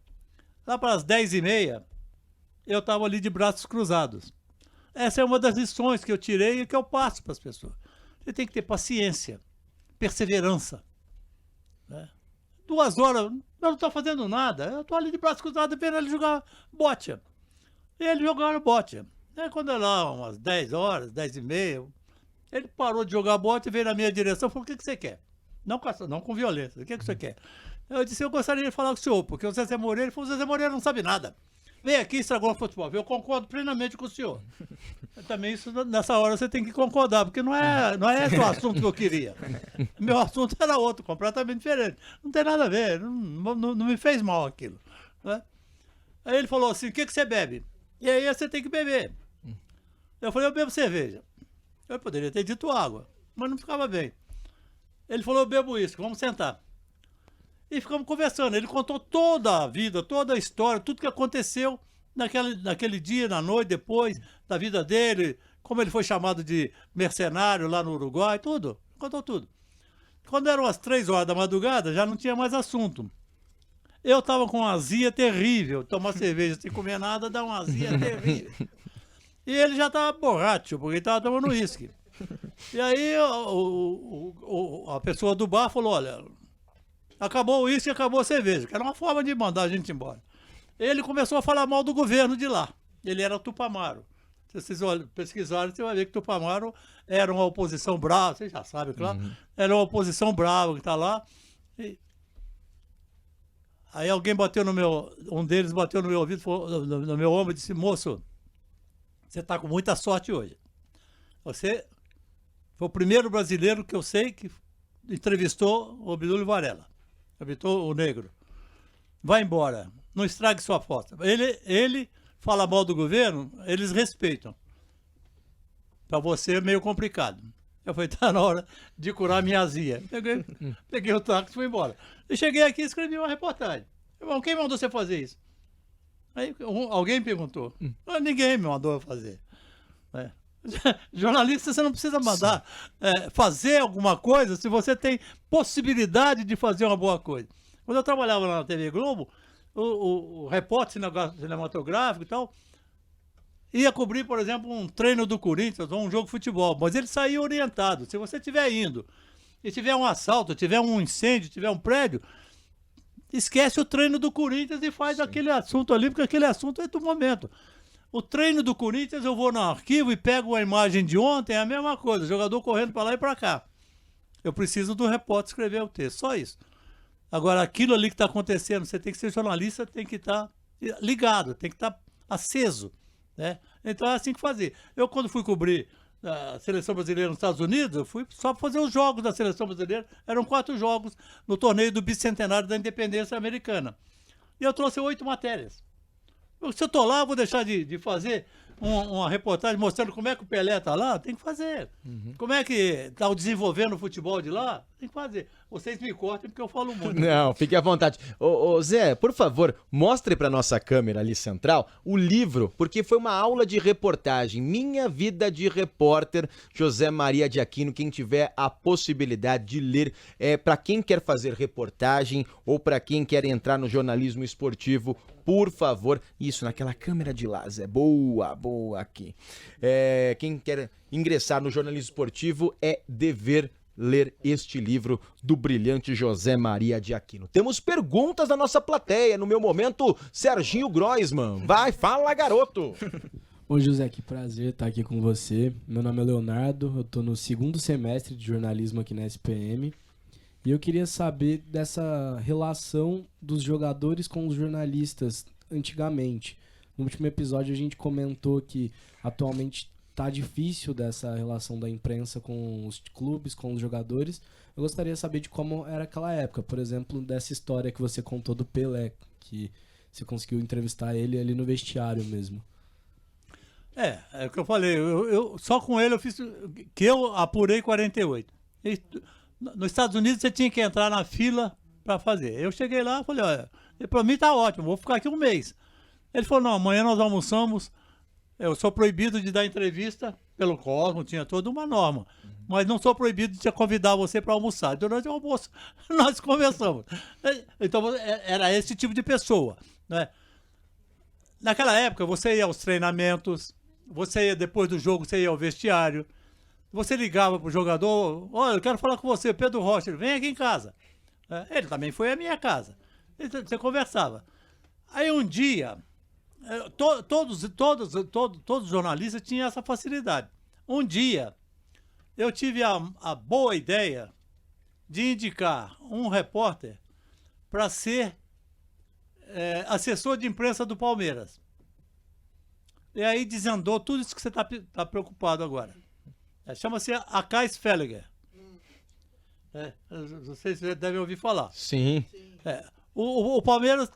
Lá para as 10h30, eu estava ali de braços cruzados. Essa é uma das lições que eu tirei e que eu passo para as pessoas. Você tem que ter paciência, perseverança. Né? 2 horas, eu não estou fazendo nada. Eu estou ali de braços cruzados vendo ele jogar bocha. E ele jogando bocha. Aí quando é lá, umas 10 horas, 10h30, ele parou de jogar bocha e veio na minha direção e falou, o que você quer? Não com violência, o que você quer? Eu disse, eu gostaria de falar com o senhor, porque o Zezé Moreira, ele falou, o Zezé Moreira não sabe nada. Vem aqui e estragou o futebol. Eu concordo plenamente com o senhor. Também isso, nessa hora você tem que concordar, porque não é esse o assunto que eu queria. Meu assunto era outro, completamente diferente. Não tem nada a ver, não me fez mal aquilo. Né? Aí ele falou assim, o que você bebe? E aí você tem que beber. Eu falei, eu bebo cerveja. Eu poderia ter dito água, mas não ficava bem. Ele falou, eu bebo isso, vamos sentar. E ficamos conversando. Ele contou toda a vida, toda a história, tudo que aconteceu naquele dia, na noite, depois, da vida dele, como ele foi chamado de mercenário lá no Uruguai, tudo. Contou tudo. Quando eram as 3 horas da madrugada, já não tinha mais assunto. Eu estava com uma azia terrível. Tomar cerveja sem comer nada dá uma azia terrível. E ele já estava borracho, porque ele estava tomando uísque. E aí a pessoa do bar falou, olha, acabou o uísque, acabou a cerveja, que era uma forma de mandar a gente embora. Ele começou a falar mal do governo de lá. Ele era Tupamaro. Se vocês pesquisarem, você vai ver que Tupamaro era uma oposição brava, vocês já sabem, claro. Era uma oposição brava que está lá. Aí alguém bateu um deles bateu no meu ouvido, no meu ombro e disse, moço, você está com muita sorte hoje. Você foi o primeiro brasileiro que eu sei que entrevistou o Obdúlio Varela. Entrevistou o negro. Vai embora. Não estrague sua foto. Ele fala mal do governo, eles respeitam. Para você é meio complicado. Eu falei, tá na hora de curar minha azia. Peguei o táxi e fui embora. Eu cheguei aqui e escrevi uma reportagem. Irmão, quem mandou você fazer isso? Aí alguém perguntou. Ninguém me mandou fazer. Jornalista, você não precisa mandar fazer alguma coisa se você tem possibilidade de fazer uma boa coisa. Quando eu trabalhava lá na TV Globo, o repórter cinematográfico e tal, ia cobrir, por exemplo, um treino do Corinthians ou um jogo de futebol, mas ele saía orientado. Se você estiver indo e tiver um assalto, tiver um incêndio, tiver um prédio, esquece o treino do Corinthians e faz aquele assunto ali, porque aquele assunto é do momento. O treino do Corinthians, eu vou no arquivo e pego a imagem de ontem, é a mesma coisa, o jogador correndo para lá e para cá. Eu preciso do repórter escrever o texto, só isso. Agora, aquilo ali que está acontecendo, você tem que ser jornalista, tem que estar ligado, tem que estar aceso, né? Então é assim que fazer. Eu, quando fui cobrir a seleção brasileira nos Estados Unidos, eu fui só para fazer os jogos da seleção brasileira, eram 4 jogos no torneio do bicentenário da independência americana. E eu trouxe 8 matérias. Se eu estou lá, eu vou deixar de fazer uma reportagem mostrando como é que o Pelé está lá? Tem que fazer. Como é que está desenvolvendo o futebol de lá? Tem que fazer. Vocês me cortem porque eu falo muito. Não, fique à vontade. Ô Zé, por favor, mostre para nossa câmera ali central o livro, porque foi uma aula de reportagem. Minha Vida de Repórter, José Maria de Aquino. Quem tiver a possibilidade de ler, para quem quer fazer reportagem ou para quem quer entrar no jornalismo esportivo, por favor, isso, naquela câmera de lá, Zé, boa aqui. Quem quer ingressar no jornalismo esportivo é dever ler este livro do brilhante José Maria de Aquino. Temos perguntas da nossa plateia, no meu momento, Serginho Groisman. Vai, fala, garoto! Oi, José, que prazer estar aqui com você. Meu nome é Leonardo, eu estou no 2º semestre de jornalismo aqui na SPM. E eu queria saber dessa relação dos jogadores com os jornalistas antigamente. No último episódio a gente comentou que atualmente tá difícil dessa relação da imprensa com os clubes, com os jogadores. Eu gostaria de saber de como era aquela época, por exemplo, dessa história que você contou do Pelé, que você conseguiu entrevistar ele ali no vestiário mesmo. É o que eu falei, eu só com ele eu fiz, que eu apurei 48. Nos Estados Unidos você tinha que entrar na fila para fazer. Eu cheguei lá e falei, olha, para mim tá ótimo, vou ficar aqui um mês. Ele falou, não, amanhã nós almoçamos, eu sou proibido de dar entrevista pelo Cosmo, tinha toda uma norma, mas não sou proibido de convidar você para almoçar. Durante o almoço nós conversamos. Então era esse tipo de pessoa, né? Naquela época você ia aos treinamentos, você ia depois do jogo, você ia ao vestiário, você ligava pro jogador, olha, eu quero falar com você, Pedro Rocha, vem aqui em casa. Ele também foi à minha casa. Você conversava. Aí um dia, todos os jornalistas tinham essa facilidade. Um dia, eu tive a boa ideia de indicar um repórter para ser assessor de imprensa do Palmeiras. E aí desandou tudo isso que você tá preocupado agora. Chama-se Akais Felliger. Vocês devem ouvir falar. Sim. O Palmeiras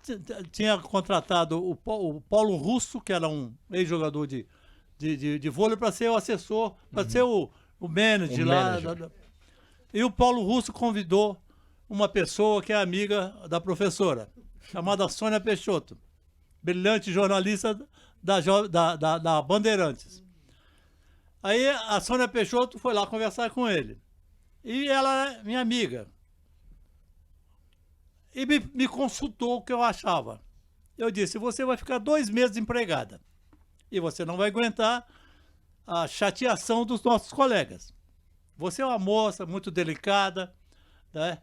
tinha contratado o Paulo Russo, que era um ex-jogador de vôlei, para ser o assessor, para ser o manager lá. E o Paulo Russo convidou uma pessoa que é amiga da professora, chamada Sônia Peixoto, brilhante jornalista da Bandeirantes. Aí a Sônia Peixoto foi lá conversar com ele. E ela é minha amiga. E me consultou o que eu achava. Eu disse, você vai ficar 2 meses desempregada. E você não vai aguentar a chateação dos nossos colegas. Você é uma moça muito delicada, né?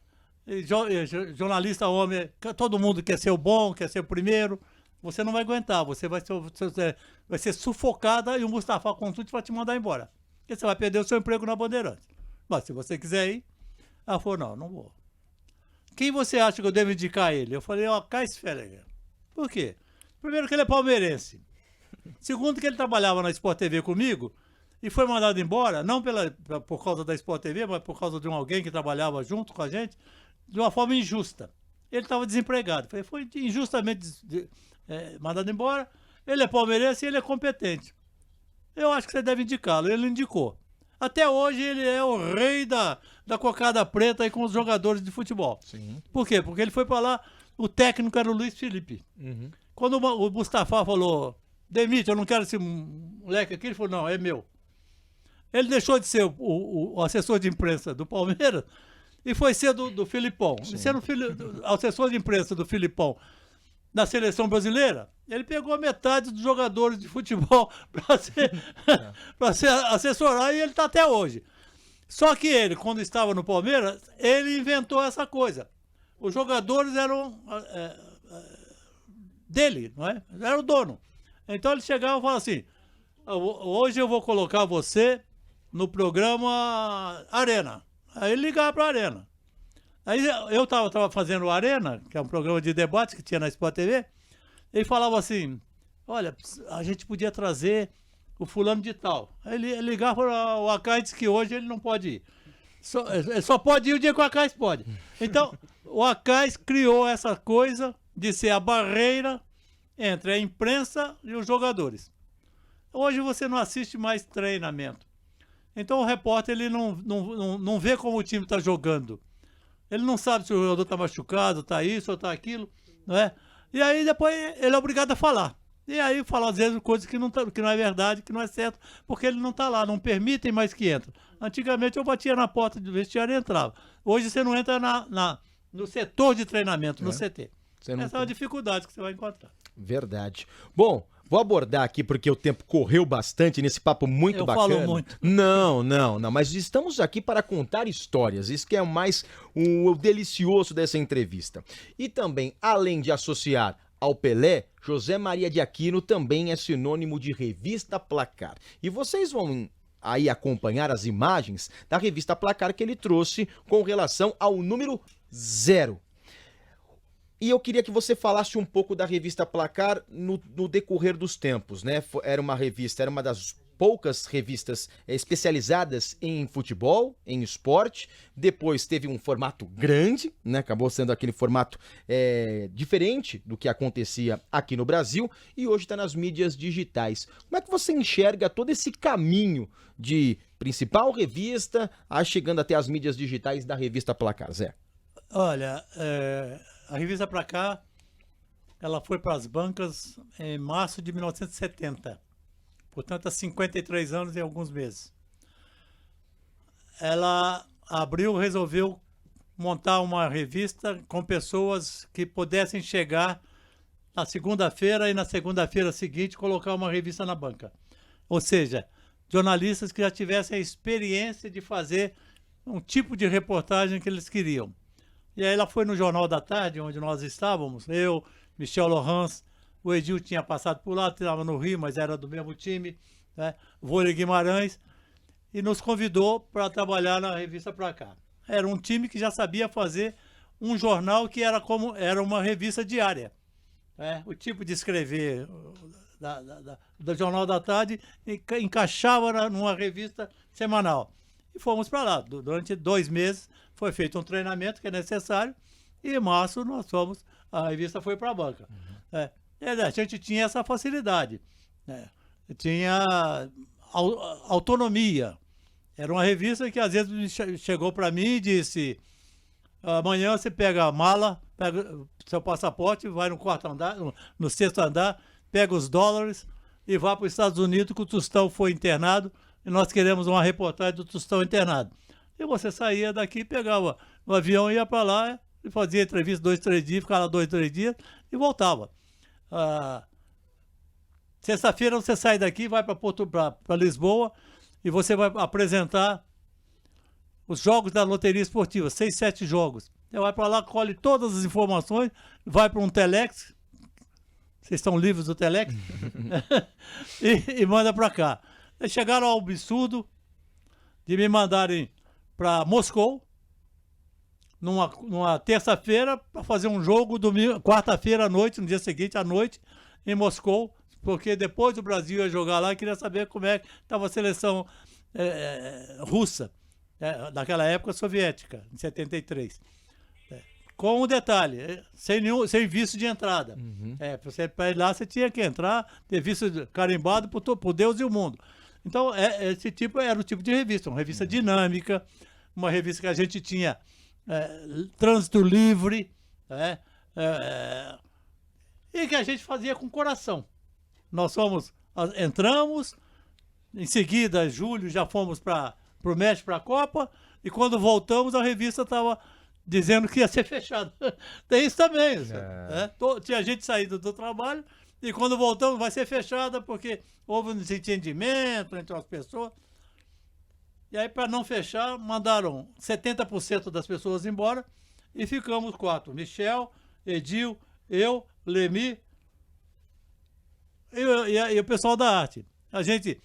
Jornalista homem, todo mundo quer ser o bom, quer ser o primeiro. Você não vai aguentar, você vai ser sufocada e o Mustafa Contuti vai te mandar embora. Porque você vai perder o seu emprego na Bandeirantes. Mas se você quiser ir, ela falou, não vou. Quem você acha que eu devo indicar a ele? Eu falei, Kais Fellinger. Por quê? Primeiro que ele é palmeirense. Segundo que ele trabalhava na Sport TV comigo e foi mandado embora, não por causa da Sport TV, mas por causa de alguém que trabalhava junto com a gente, de uma forma injusta. Ele estava desempregado. Foi injustamente mandado embora. Ele é palmeirense e ele é competente. Eu acho que você deve indicá-lo. Ele indicou. Até hoje ele é o rei da cocada preta aí com os jogadores de futebol. Sim. Por quê? Porque ele foi para lá, o técnico era o Luiz Felipe. Uhum. Quando o Mustafa falou, demite, eu não quero esse moleque aqui, ele falou, não, é meu. Ele deixou de ser o assessor de imprensa do Palmeiras e foi ser do Filipão. E sendo assessor de imprensa do Filipão na seleção brasileira, ele pegou metade dos jogadores de futebol para assessorar e ele está até hoje. Só que ele, quando estava no Palmeiras, ele inventou essa coisa. Os jogadores eram dele, não é? Era o dono. Então ele chegava e falava assim, hoje eu vou colocar você no programa Arena. Aí ele ligava para a Arena. Aí eu estava fazendo o Arena, que é um programa de debate que tinha na Sport TV, ele falava assim, olha, a gente podia trazer o fulano de tal. Aí ele ligava para o Acais, disse que hoje ele não pode ir. Ele só pode ir o dia que o Acais pode. Então, o Acais criou essa coisa de ser a barreira entre a imprensa e os jogadores. Hoje você não assiste mais treinamento. Então o repórter ele não vê como o time está jogando. Ele não sabe se o jogador está machucado, está isso ou está aquilo, não é? E aí depois ele é obrigado a falar. E aí fala às vezes coisas que não é verdade, que não é certo, porque ele não está lá, não permitem mais que entre. Antigamente eu batia na porta do vestiário e entrava. Hoje você não entra no setor de treinamento, no CT. Essa é uma dificuldade que você vai encontrar. Verdade. Bom, vou abordar aqui porque o tempo correu bastante nesse papo muito bacana. Eu falo muito. Não, mas estamos aqui para contar histórias, isso que é mais o delicioso dessa entrevista. E também, além de associar ao Pelé, José Maria de Aquino também é sinônimo de Revista Placar. E vocês vão aí acompanhar as imagens da Revista Placar que ele trouxe com relação ao número 0. E eu queria que você falasse um pouco da Revista Placar no decorrer dos tempos, né? Era uma das poucas revistas especializadas em futebol, em esporte. Depois teve um formato grande, né? Acabou sendo aquele formato diferente do que acontecia aqui no Brasil. E hoje está nas mídias digitais. Como é que você enxerga todo esse caminho de principal revista chegando até as mídias digitais da Revista Placar, Zé? Olha, a Revista Placar, ela foi para as bancas em março de 1970. Portanto, há 53 anos e alguns meses. Ela resolveu montar uma revista com pessoas que pudessem chegar na segunda-feira e na segunda-feira seguinte colocar uma revista na banca. Ou seja, jornalistas que já tivessem a experiência de fazer um tipo de reportagem que eles queriam. E aí ela foi no Jornal da Tarde, onde nós estávamos, eu, Michel Laurence, o Edil tinha passado por lá, estava no Rio, mas era do mesmo time, né? Vôlei Guimarães, e nos convidou para trabalhar na Revista Placar. Era um time que já sabia fazer um jornal que era uma revista diária. Né? O tipo de escrever do Jornal da Tarde encaixava numa revista semanal. E fomos para lá. Durante 2 meses foi feito um treinamento que é necessário e em março a revista foi para a banca. A gente tinha essa facilidade, né? Tinha autonomia. Era uma revista que às vezes chegou para mim e disse: amanhã você pega a mala, pega seu passaporte, vai no 4º andar, no 6º andar, pega os dólares e vá para os Estados Unidos que o Tostão foi internado e nós queremos uma reportagem do Tostão internado. E você saía daqui, pegava o avião, ia para lá e fazia entrevista 2, 3 dias, ficava lá 2, 3 dias e voltava. Sexta-feira você sai daqui, vai para Lisboa e você vai apresentar os jogos da loteria esportiva, 6, 7 jogos. Você vai para lá, colhe todas as informações, vai para um Telex, vocês estão livres do Telex, e manda para cá. Eles chegaram ao absurdo de me mandarem para Moscou, numa terça-feira, para fazer um jogo, quarta-feira à noite, no dia seguinte à noite, em Moscou, porque depois o Brasil ia jogar lá e queria saber como é que estava a seleção russa, naquela época soviética, em 73. Com um detalhe, sem visto de entrada. Para ir lá você tinha que entrar, ter visto carimbado por Deus e o mundo. Então, esse tipo era o tipo de revista, uma revista dinâmica, uma revista que a gente tinha trânsito livre, e que a gente fazia com coração. Nós entramos, em seguida, julho, já fomos para o México, para a Copa, e quando voltamos, a revista estava dizendo que ia ser fechada. Tem isso também. Tinha gente saído do trabalho, e quando voltamos, vai ser fechada, porque houve um desentendimento entre as pessoas. E aí, para não fechar, mandaram 70% das pessoas embora, e ficamos 4. Michel, Edil, eu, Lemi e o pessoal da arte. A gente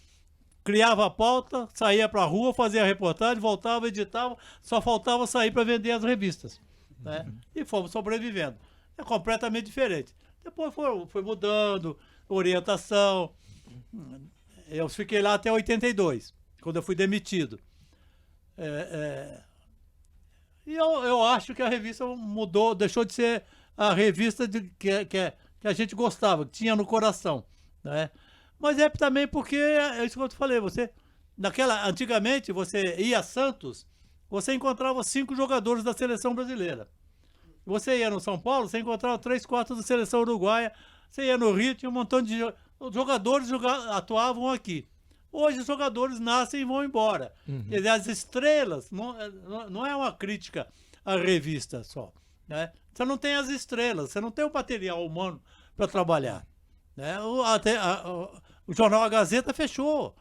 criava a pauta, saía para a rua, fazia a reportagem, voltava, editava, só faltava sair para vender as revistas. E fomos sobrevivendo. É completamente diferente. Depois foi mudando, orientação. Eu fiquei lá até 82, quando eu fui demitido. E eu acho que a revista mudou, deixou de ser a revista que a gente gostava, que tinha no coração. Mas também porque, é isso que eu te falei, antigamente você ia a Santos, você encontrava 5 jogadores da seleção brasileira. Você ia no São Paulo, você encontrava 3, 4 da seleção uruguaia. Você ia no Rio, tinha um montão de jogadores atuavam aqui. Hoje os jogadores nascem e vão embora. Quer dizer, as estrelas, não é uma crítica à revista só. Você não tem as estrelas, você não tem o material humano para trabalhar. O jornal A Gazeta fechou.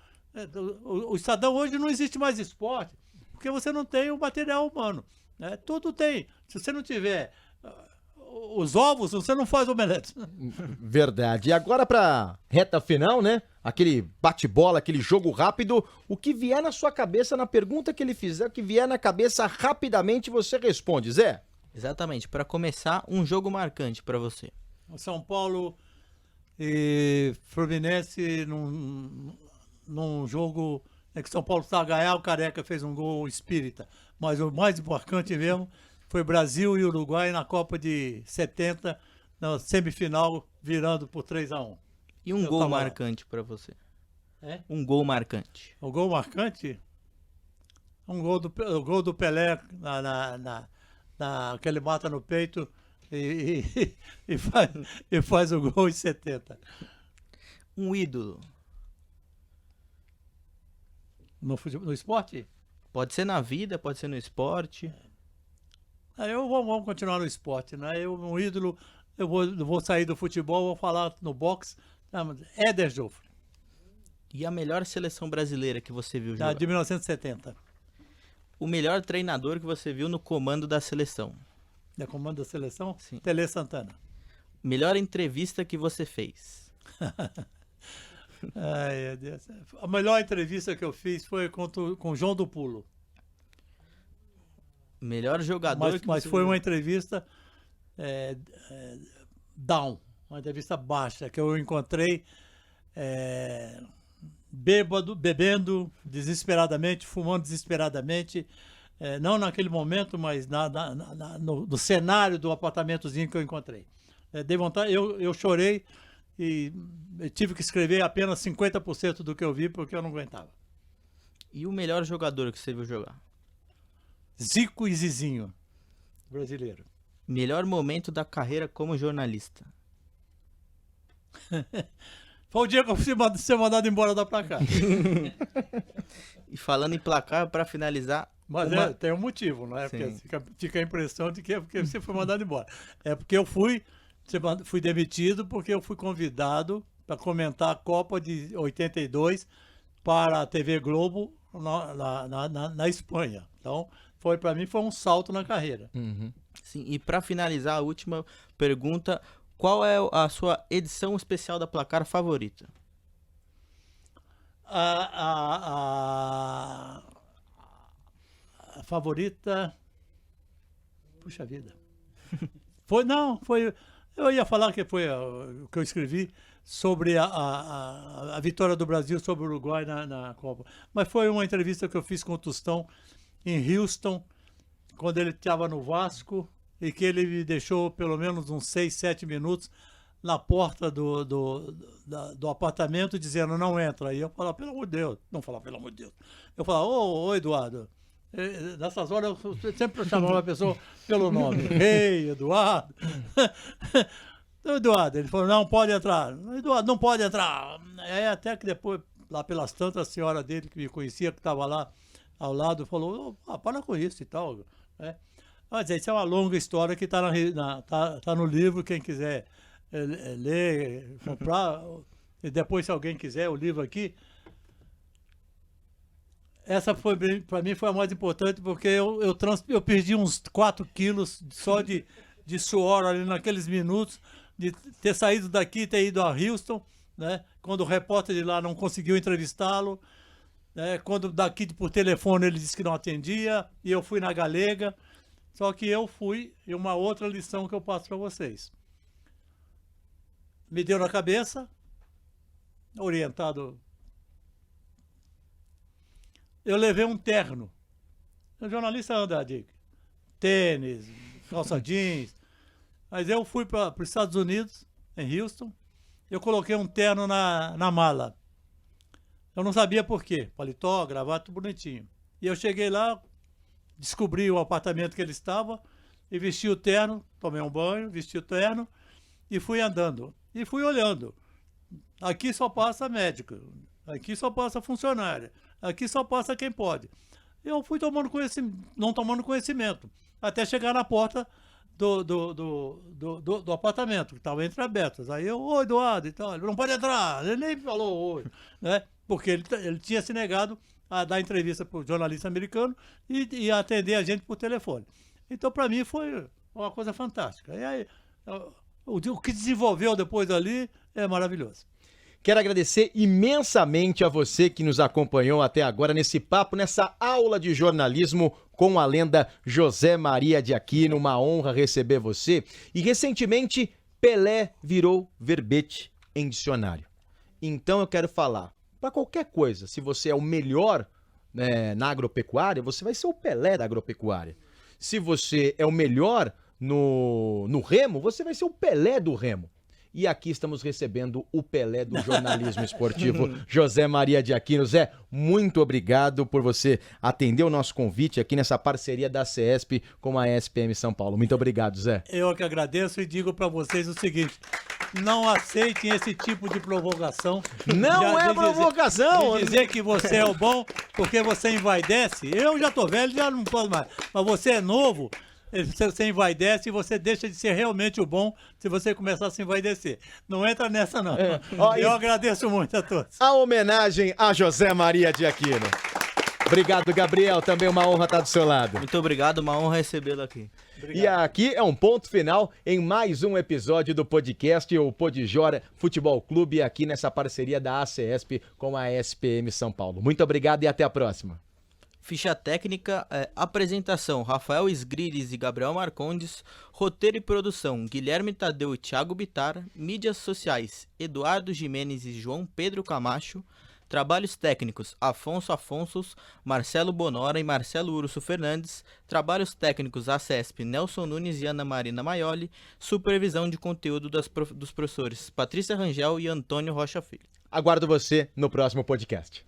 O Estadão hoje não existe mais esporte, porque você não tem o material humano. Tudo tem. Se você não tiver os ovos, você não faz omelete. Verdade. E agora pra reta final, né? Aquele bate-bola, aquele jogo rápido. O que vier na sua cabeça, na pergunta que ele fizer, o que vier na cabeça rapidamente, você responde, Zé. Exatamente. Para começar, um jogo marcante para você. O São Paulo e Fluminense num jogo que São Paulo estava a ganhar, o Careca fez um gol espírita. Mas o mais importante mesmo foi Brasil e Uruguai na Copa de 70, na semifinal, virando por 3-1. E um gol marcante para você? Um gol marcante. O gol marcante? O gol do Pelé, que ele mata no peito e faz o gol em 70. Um ídolo. No esporte? Pode ser na vida, pode ser no esporte. Vamos continuar no esporte, né? Um ídolo, eu vou sair do futebol, vou falar no boxe, Éder Joffre. E a melhor seleção brasileira que você viu jogar? De 1970. O melhor treinador que você viu no comando da seleção? No comando da seleção? Sim. Tele Santana. Melhor entrevista que você fez? Ai, meu Deus. A melhor entrevista que eu fiz foi com o João do Pulo. Melhor jogador mas foi uma entrevista down, uma entrevista baixa, que eu encontrei bebendo desesperadamente, fumando desesperadamente, não naquele momento, mas no cenário do apartamentozinho que eu encontrei. Dei vontade, eu chorei e tive que escrever apenas 50% do que eu vi, porque eu não aguentava. E o melhor jogador que você viu jogar? Zico e Zizinho, brasileiro. Melhor momento da carreira como jornalista? Foi o dia que eu fui ser mandado embora da placar. E falando em placar, para finalizar... Mas tem um motivo, não é? Porque fica a impressão de que é porque você foi mandado embora. É porque eu fui demitido porque eu fui convidado para comentar a Copa de 82 para a TV Globo na Espanha. Então, para mim, foi um salto na carreira. Sim, e para finalizar, a última pergunta, qual é a sua edição especial da Placar favorita? A favorita... Puxa vida. Eu ia falar que foi o que eu escrevi sobre a vitória do Brasil sobre o Uruguai na Copa. Mas foi uma entrevista que eu fiz com o Tostão em Houston, quando ele estava no Vasco, e que ele me deixou pelo menos uns 6, 7 minutos na porta do apartamento dizendo, não entra. Aí eu falava, pelo amor de Deus. Não falava, pelo amor de Deus. Eu falava, ô Eduardo, nessas horas eu sempre chamava a pessoa pelo nome. Ei, Eduardo. Eduardo, ele falou, não pode entrar. Eduardo, não pode entrar. Aí até que depois, lá pelas tantas, a senhora dele que me conhecia, que estava lá ao lado, falou, para com isso e tal. Né? Mas isso é uma longa história que está no livro, quem quiser ler, comprar, e depois se alguém quiser o livro aqui. Essa para mim foi a mais importante, porque eu perdi uns 4 quilos só de suor ali naqueles minutos, de ter saído daqui e ter ido a Houston, né? Quando o repórter de lá não conseguiu entrevistá-lo, né? Quando daqui por telefone ele disse que não atendia, e eu fui na Galega. Só que eu fui, e uma outra lição que eu passo para vocês. Me deu na cabeça, orientado. Eu levei um terno. O jornalista anda de tênis, calça jeans. Mas eu fui para os Estados Unidos, em Houston. Eu coloquei um terno na mala. Eu não sabia por quê. Paletó, gravata, tudo bonitinho. E eu cheguei lá, descobri o apartamento que ele estava e vesti o terno, tomei um banho, vesti o terno e fui andando. E fui olhando. Aqui só passa médico, aqui só passa funcionária, aqui só passa quem pode. Eu fui não tomando conhecimento, até chegar na porta do apartamento, que estava entreabertas. Aí eu, ô Eduardo e tal, ele não pode entrar, ele nem falou oi, né? Porque ele tinha se negado a dar entrevista para o jornalista americano e atender a gente por telefone. Então, para mim, foi uma coisa fantástica. E aí, o que desenvolveu depois ali é maravilhoso. Quero agradecer imensamente a você que nos acompanhou até agora nesse papo, nessa aula de jornalismo com a lenda José Maria de Aquino. Uma honra receber você. E recentemente, Pelé virou verbete em dicionário. Então eu quero falar, para qualquer coisa, se você é o melhor na agropecuária, você vai ser o Pelé da agropecuária. Se você é o melhor no remo, você vai ser o Pelé do remo. E aqui estamos recebendo o Pelé do jornalismo esportivo, José Maria de Aquino. Zé, muito obrigado por você atender o nosso convite aqui nessa parceria da CESP com a SPM São Paulo. Muito obrigado, Zé. Eu que agradeço e digo para vocês o seguinte, não aceitem esse tipo de provocação. Não é provocação! De dizer que você é o bom porque você envaidece. Eu já tô velho, já não posso mais. Mas você é novo... Você envaidece e você deixa de ser realmente o bom se você começar a se envaidecer. Não entra nessa, não. Eu agradeço muito a todos. A homenagem a José Maria de Aquino. Obrigado, Gabriel. Também uma honra estar do seu lado. Muito obrigado, uma honra recebê-lo aqui. Obrigado. E aqui é um ponto final em mais um episódio do podcast, o Podijora Futebol Clube, aqui nessa parceria da ACESP com a SPM São Paulo. Muito obrigado e até a próxima. Ficha técnica, apresentação, Rafael Sgrides e Gabriel Marcondes, roteiro e produção, Guilherme Tadeu e Thiago Bittar, mídias sociais, Eduardo Jimenez e João Pedro Camacho, trabalhos técnicos, Afonso Afonsos, Marcelo Bonora e Marcelo Urso Fernandes, trabalhos técnicos, ACESP, Nelson Nunes e Ana Marina Maioli, supervisão de conteúdo dos professores Patrícia Rangel e Antônio Rocha Filho. Aguardo você no próximo podcast.